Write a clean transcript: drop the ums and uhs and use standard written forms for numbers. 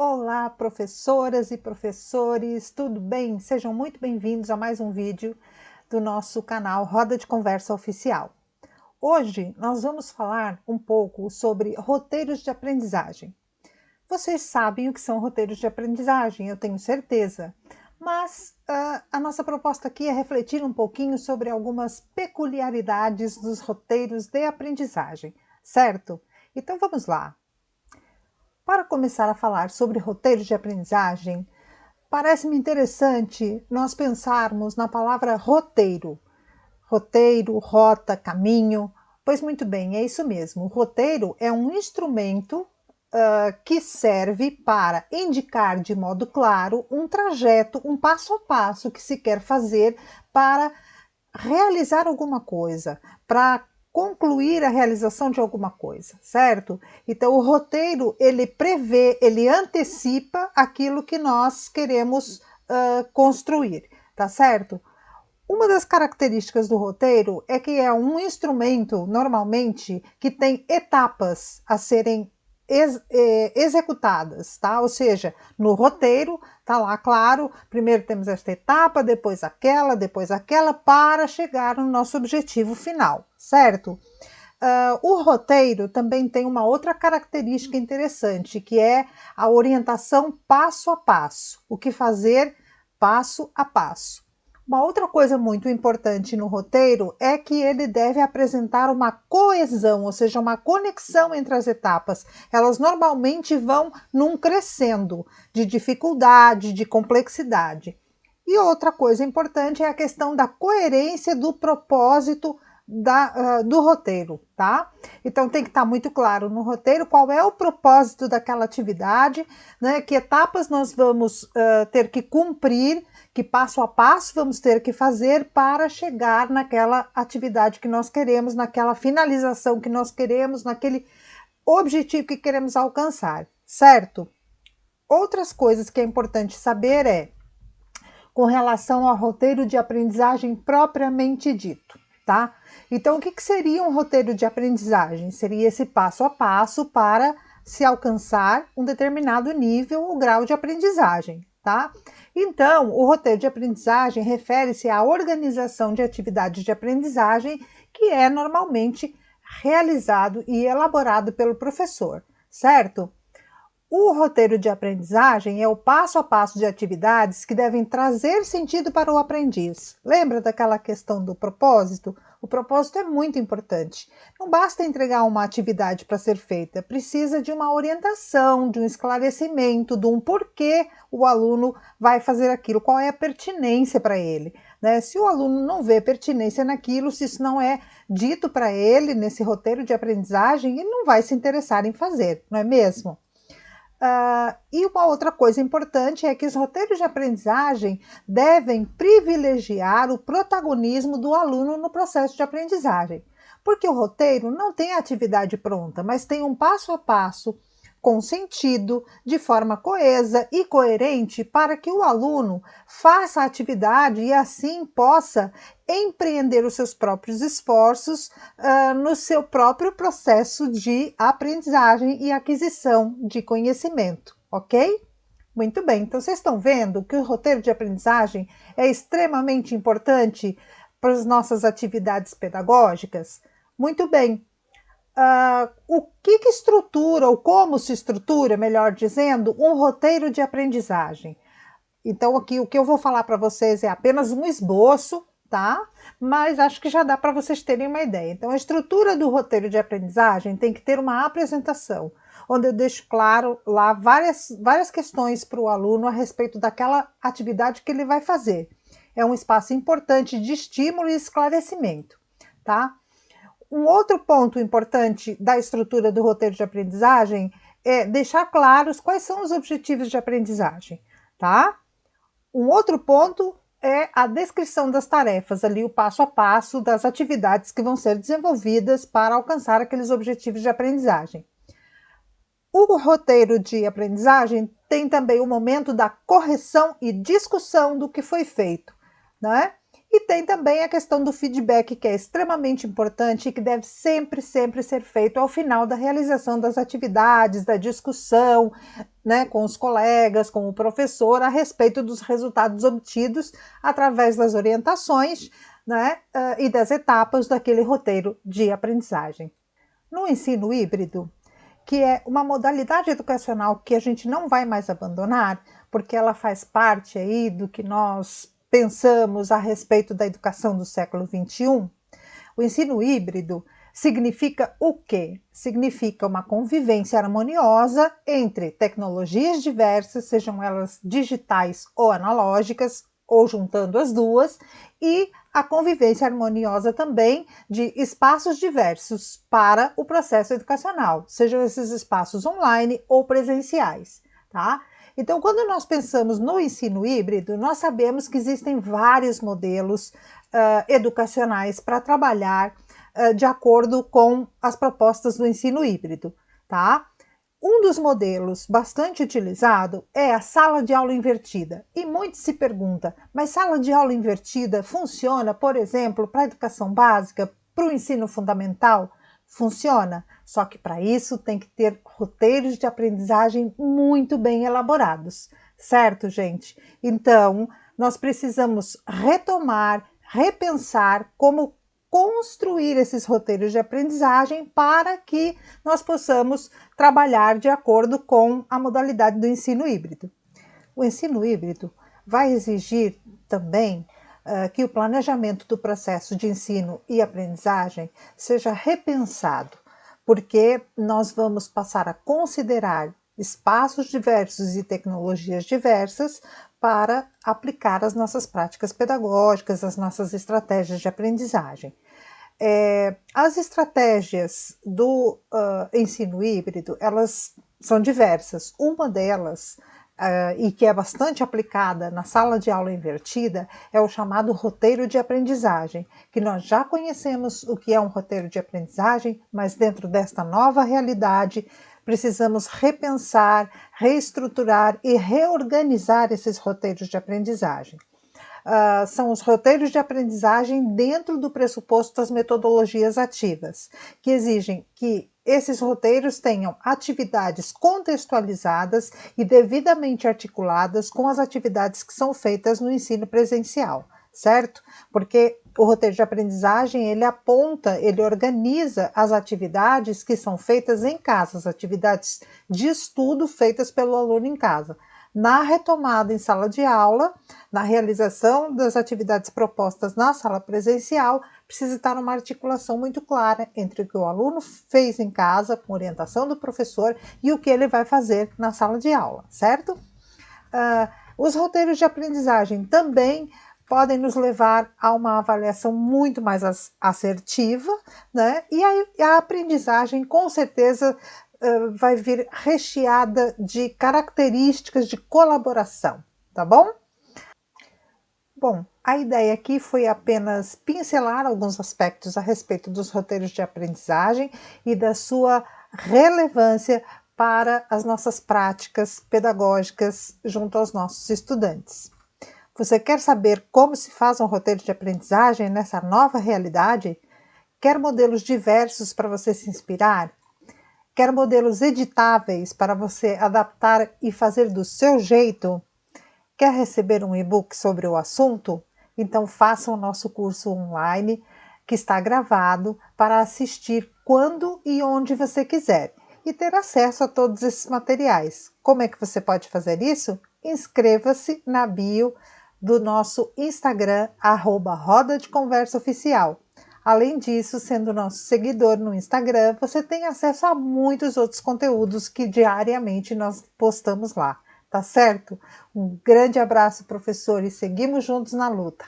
Olá, professoras e professores, tudo bem? Sejam muito bem-vindos a mais um vídeo do nosso canal Roda de Conversa Oficial. Hoje nós vamos falar um pouco sobre roteiros de aprendizagem. Vocês sabem o que são roteiros de aprendizagem, eu tenho certeza, mas a nossa proposta aqui é refletir um pouquinho sobre algumas peculiaridades dos roteiros de aprendizagem, certo? Então vamos lá. Para começar a falar sobre roteiros de aprendizagem, parece-me interessante nós pensarmos na palavra roteiro. Roteiro, rota, caminho. Pois muito bem, é isso mesmo. O roteiro é um instrumento que serve para indicar de modo claro um trajeto, um passo a passo que se quer fazer para realizar alguma coisa, para concluir a realização de alguma coisa, certo? Então o roteiro ele prevê, ele antecipa aquilo que nós queremos construir, tá certo? Uma das características do roteiro é que é um instrumento, normalmente, que tem etapas a serem executadas, tá? Ou seja, no roteiro tá lá, claro, primeiro temos esta etapa, depois aquela, para chegar no nosso objetivo final, certo? O roteiro também tem uma outra característica interessante, que é a orientação passo a passo, o que fazer passo a passo. Uma outra coisa muito importante no roteiro é que ele deve apresentar uma coesão, ou seja, uma conexão entre as etapas. Elas normalmente vão num crescendo de dificuldade, de complexidade. E outra coisa importante é a questão da coerência do propósito do roteiro, tá? Então tem que estar muito claro no roteiro qual é o propósito daquela atividade, né? Que etapas nós vamos ter que cumprir, que passo a passo vamos ter que fazer para chegar naquela atividade que nós queremos, naquela finalização que nós queremos, naquele objetivo que queremos alcançar, certo? Outras coisas que é importante saber com relação ao roteiro de aprendizagem propriamente dito, tá? Então, o que seria um roteiro de aprendizagem? Seria esse passo a passo para se alcançar um determinado nível ou grau de aprendizagem, tá? Então, o roteiro de aprendizagem refere-se à organização de atividades de aprendizagem que é normalmente realizado e elaborado pelo professor, certo? O roteiro de aprendizagem é o passo a passo de atividades que devem trazer sentido para o aprendiz. Lembra daquela questão do propósito? O propósito é muito importante. Não basta entregar uma atividade para ser feita, precisa de uma orientação, de um esclarecimento, de um porquê o aluno vai fazer aquilo, qual é a pertinência para ele, né? Se o aluno não vê pertinência naquilo, se isso não é dito para ele nesse roteiro de aprendizagem, ele não vai se interessar em fazer, não é mesmo? E uma outra coisa importante é que os roteiros de aprendizagem devem privilegiar o protagonismo do aluno no processo de aprendizagem, porque o roteiro não tem a atividade pronta, mas tem um passo a passo com sentido, de forma coesa e coerente para que o aluno faça a atividade e assim possa empreender os seus próprios esforços no seu próprio processo de aprendizagem e aquisição de conhecimento, ok? Muito bem, então vocês estão vendo que o roteiro de aprendizagem é extremamente importante para as nossas atividades pedagógicas? Muito bem. O que estrutura, ou como se estrutura, melhor dizendo, um roteiro de aprendizagem? Então, aqui o que eu vou falar para vocês é apenas um esboço, tá? Mas acho que já dá para vocês terem uma ideia. Então, a estrutura do roteiro de aprendizagem tem que ter uma apresentação, onde eu deixo claro lá várias questões para o aluno a respeito daquela atividade que ele vai fazer. É um espaço importante de estímulo e esclarecimento, tá? Um outro ponto importante da estrutura do roteiro de aprendizagem é deixar claros quais são os objetivos de aprendizagem, tá? Um outro ponto é a descrição das tarefas, ali o passo a passo das atividades que vão ser desenvolvidas para alcançar aqueles objetivos de aprendizagem. O roteiro de aprendizagem tem também o momento da correção e discussão do que foi feito, né? E tem também a questão do feedback, que é extremamente importante e que deve sempre ser feito ao final da realização das atividades, da discussão, né, com os colegas, com o professor, a respeito dos resultados obtidos através das orientações, né, e das etapas daquele roteiro de aprendizagem. No ensino híbrido, que é uma modalidade educacional que a gente não vai mais abandonar, porque ela faz parte aí do que nós pensamos a respeito da educação do século XXI, o ensino híbrido significa o quê? Significa uma convivência harmoniosa entre tecnologias diversas, sejam elas digitais ou analógicas, ou juntando as duas, e a convivência harmoniosa também de espaços diversos para o processo educacional, sejam esses espaços online ou presenciais, tá? Então, quando nós pensamos no ensino híbrido, nós sabemos que existem vários modelos educacionais para trabalhar de acordo com as propostas do ensino híbrido, tá? Um dos modelos bastante utilizado é a sala de aula invertida. E muito se pergunta, mas sala de aula invertida funciona, por exemplo, para a educação básica, para o ensino fundamental? Funciona, só que para isso tem que ter roteiros de aprendizagem muito bem elaborados, certo, gente? Então, nós precisamos retomar, repensar como construir esses roteiros de aprendizagem para que nós possamos trabalhar de acordo com a modalidade do ensino híbrido. O ensino híbrido vai exigir também que o planejamento do processo de ensino e aprendizagem seja repensado, porque nós vamos passar a considerar espaços diversos e tecnologias diversas para aplicar as nossas práticas pedagógicas, as nossas estratégias de aprendizagem. As estratégias do ensino híbrido, elas são diversas. Uma delas, e que é bastante aplicada na sala de aula invertida, é o chamado roteiro de aprendizagem, que nós já conhecemos o que é um roteiro de aprendizagem, mas dentro desta nova realidade, precisamos repensar, reestruturar e reorganizar esses roteiros de aprendizagem. São os roteiros de aprendizagem dentro do pressuposto das metodologias ativas, que exigem que esses roteiros tenham atividades contextualizadas e devidamente articuladas com as atividades que são feitas no ensino presencial, certo? Porque o roteiro de aprendizagem, ele aponta, ele organiza as atividades que são feitas em casa, as atividades de estudo feitas pelo aluno em casa. Na retomada em sala de aula, na realização das atividades propostas na sala presencial, precisa estar uma articulação muito clara entre o que o aluno fez em casa, com orientação do professor, e o que ele vai fazer na sala de aula, certo? Os roteiros de aprendizagem também podem nos levar a uma avaliação muito mais assertiva, né? E a aprendizagem, com certeza, vai vir recheada de características de colaboração, tá bom? Bom, a ideia aqui foi apenas pincelar alguns aspectos a respeito dos roteiros de aprendizagem e da sua relevância para as nossas práticas pedagógicas junto aos nossos estudantes. Você quer saber como se faz um roteiro de aprendizagem nessa nova realidade? Quer modelos diversos para você se inspirar? Quer modelos editáveis para você adaptar e fazer do seu jeito? Quer receber um e-book sobre o assunto? Então faça o nosso curso online, que está gravado, para assistir quando e onde você quiser e ter acesso a todos esses materiais. Como é que você pode fazer isso? Inscreva-se na bio do nosso Instagram, @Roda de Conversa Oficial. Além disso, sendo nosso seguidor no Instagram, você tem acesso a muitos outros conteúdos que diariamente nós postamos lá, tá certo? Um grande abraço, professor, e seguimos juntos na luta!